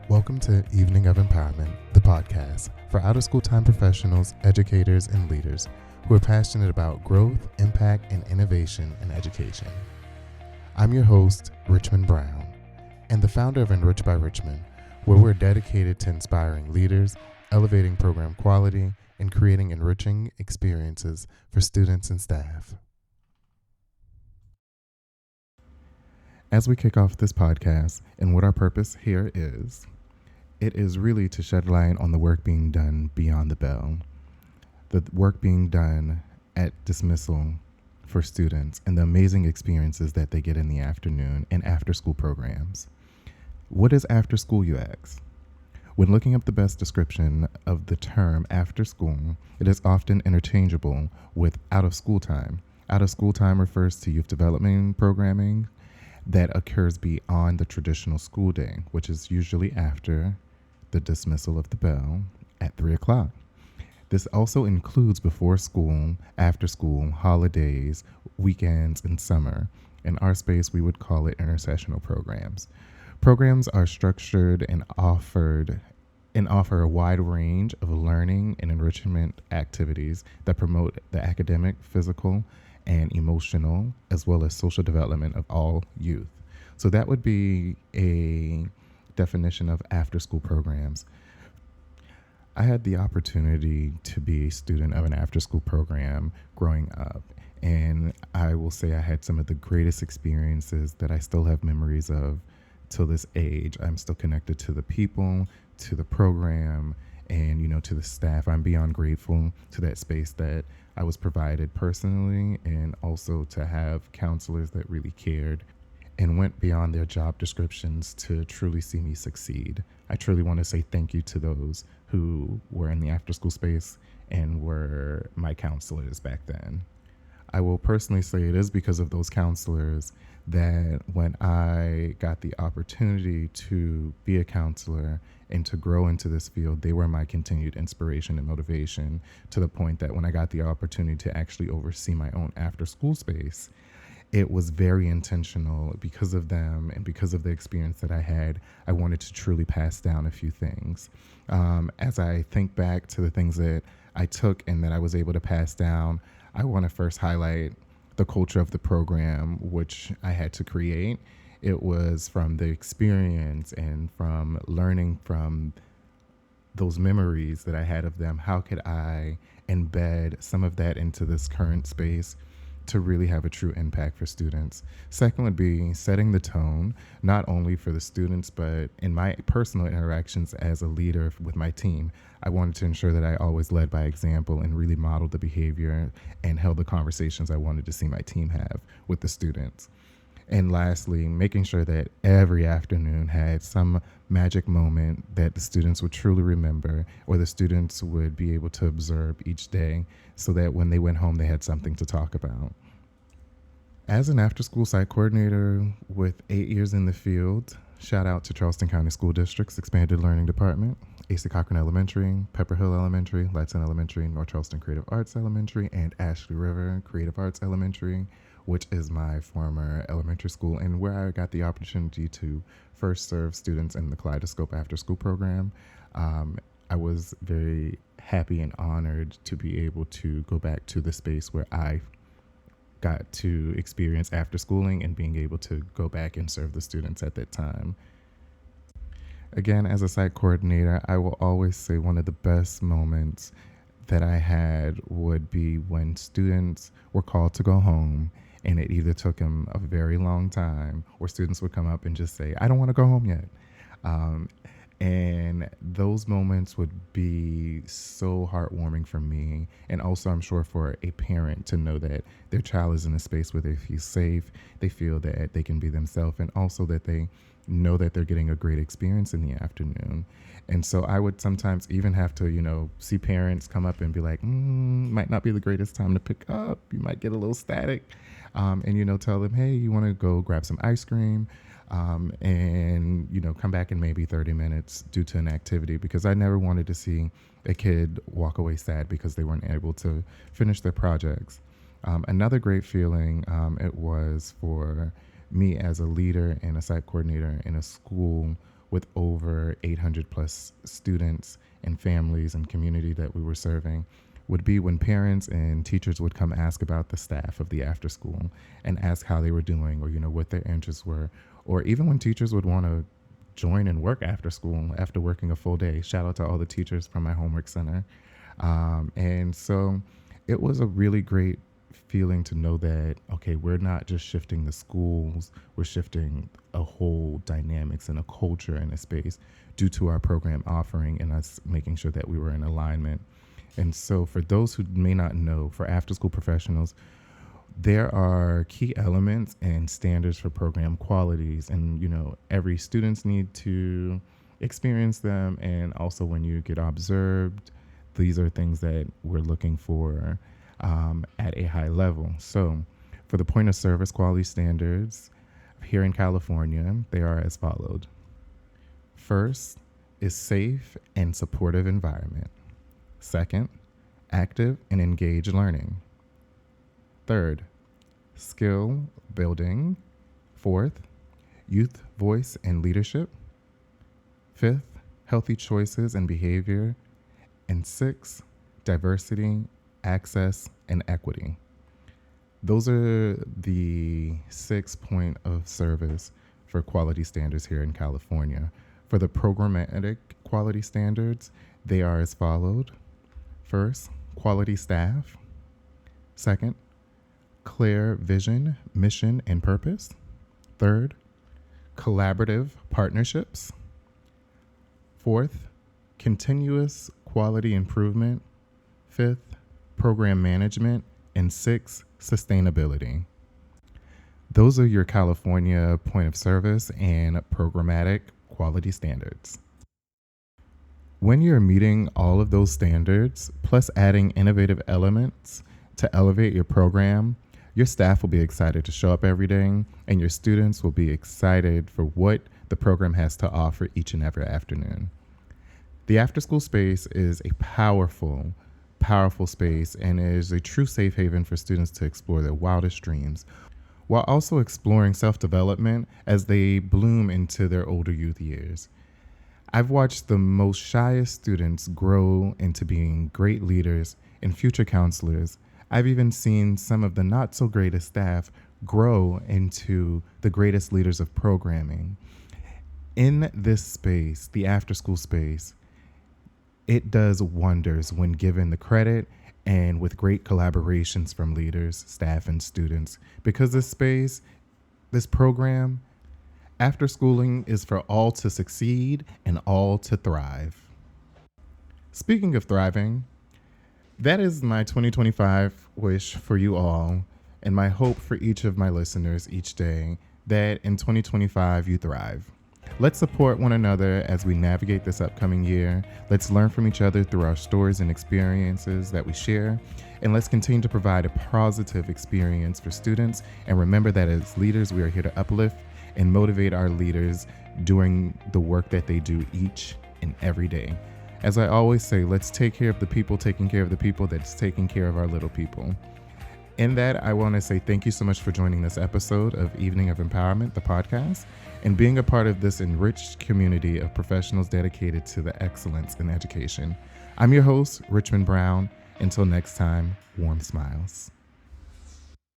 Welcome to Evening of Empowerment, the podcast for out-of-school time professionals, educators, and leaders who are passionate about growth, impact, and innovation in education. I'm your host, Richmond Brown, and the founder of Enrich by Richmond, where we're dedicated to inspiring leaders, elevating program quality, and creating enriching experiences for students and staff. As we kick off this podcast and what our purpose here is, it is really to shed light on the work being done beyond the bell, the work being done at dismissal for students and the amazing experiences that they get in the afternoon and after-school programs. What is after school, you ask? When looking up the best description of the term after school, it is often interchangeable with out of school time. Out of school time refers to youth development programming that occurs beyond the traditional school day, which is usually after the dismissal of the bell at 3 o'clock. This also includes before school, after school, holidays, weekends, and summer. In our space, we would call it intersessional programs. Programs are structured and offer a wide range of learning and enrichment activities that promote the academic, physical, and emotional, as well as social development of all youth. So that would be a definition of after-school programs. I had the opportunity to be a student of an after-school program growing up, and I will say I had some of the greatest experiences that I still have memories of till this age. I'm still connected to the people, to the program, and to the staff. I'm beyond grateful to that space that I was provided personally, and also to have counselors that really cared and went beyond their job descriptions to truly see me succeed. I truly want to say thank you to those who were in the after-school space and were my counselors back then. I will personally say it is because of those counselors that when I got the opportunity to be a counselor and to grow into this field, they were my continued inspiration and motivation, to the point that when I got the opportunity to actually oversee my own after-school space, it was very intentional. Because of them and because of the experience that I had, I wanted to truly pass down a few things. As I think back to the things that I took and that I was able to pass down, I want to first highlight the culture of the program, which I had to create. It was from the experience and from learning from those memories that I had of them. How could I embed some of that into this current space to really have a true impact for students? Second would be setting the tone, not only for the students, but in my personal interactions as a leader with my team. I wanted to ensure that I always led by example and really modeled the behavior and held the conversations I wanted to see my team have with the students. And lastly, making sure that every afternoon had some magic moment that the students would truly remember, or the students would be able to observe each day, so that when they went home, they had something to talk about. As an after-school site coordinator with 8 years in the field, shout out to Charleston County School District's Expanded Learning Department, A.C. Cochran Elementary, Pepper Hill Elementary, Latson Elementary, North Charleston Creative Arts Elementary, and Ashley River Creative Arts Elementary, which is my former elementary school and where I got the opportunity to first serve students in the Kaleidoscope After School program. I was very happy and honored to be able to go back to the space where I got to experience after schooling and being able to go back and serve the students at that time. Again, as a site coordinator, I will always say one of the best moments that I had would be when students were called to go home, and it either took them a very long time, or students would come up and just say, I don't want to go home yet. And those moments would be so heartwarming for me. And also, I'm sure for a parent to know that their child is in a space where they feel safe, they feel that they can be themselves, and also that they know that they're getting a great experience in the afternoon. And so I would sometimes even have to, see parents come up and be like, might not be the greatest time to pick up. You might get a little static. And, tell them, hey, you want to go grab some ice cream? And come back in maybe 30 minutes due to an activity, because I never wanted to see a kid walk away sad because they weren't able to finish their projects. Another great feeling it was for me as a leader and a site coordinator in a school with over 800 plus students and families and community that we were serving would be when parents and teachers would come ask about the staff of the after school and ask how they were doing, or, what their interests were, or even when teachers would want to join and work after school after working a full day. Shout out to all the teachers from my homework center. And so it was a really great feeling to know that, okay, we're not just shifting the schools, we're shifting a whole dynamics and a culture in a space due to our program offering and us making sure that we were in alignment. And so for those who may not know, for after school professionals, there are key elements and standards for program qualities, and every students need to experience them. And also when you get observed, these are things that we're looking for at a high level. So for the point of service quality standards here in California, they are as followed. First is safe and supportive environment. Second, active and engaged learning. Third, skill building. Fourth, youth voice and leadership. Fifth, healthy choices and behavior. And sixth, diversity, access, and equity. Those are the 6 point of service for quality standards here in California. For the programmatic quality standards, they are as followed. First, quality staff. Second, clear vision, mission, and purpose. Third, collaborative partnerships. Fourth, continuous quality improvement. Fifth, program management. And sixth, sustainability. Those are your California point of service and programmatic quality standards. When you're meeting all of those standards, plus adding innovative elements to elevate your program, your staff will be excited to show up every day, and your students will be excited for what the program has to offer each and every afternoon. The Afterschool Space is a powerful space and is a true safe haven for students to explore their wildest dreams, while also exploring self-development as they bloom into their older youth years. I've watched the most shyest students grow into being great leaders and future counselors. I've even seen some of the not so greatest staff grow into the greatest leaders of programming. In this space, the after-school space, it does wonders when given the credit and with great collaborations from leaders, staff, and students. Because this space, this program, after schooling is for all to succeed and all to thrive. Speaking of thriving, that is my 2025 wish for you all, and my hope for each of my listeners each day, that in 2025 you thrive. Let's support one another as we navigate this upcoming year. Let's learn from each other through our stories and experiences that we share. And let's continue to provide a positive experience for students. And remember that as leaders, we are here to uplift and motivate our leaders doing the work that they do each and every day. As I always say, let's take care of the people taking care of the people that's taking care of our little people. In that, I want to say thank you so much for joining this episode of Evening of Empowerment, the podcast, and being a part of this enriched community of professionals dedicated to the excellence in education. I'm your host, Richmond Brown. Until next time, warm smiles.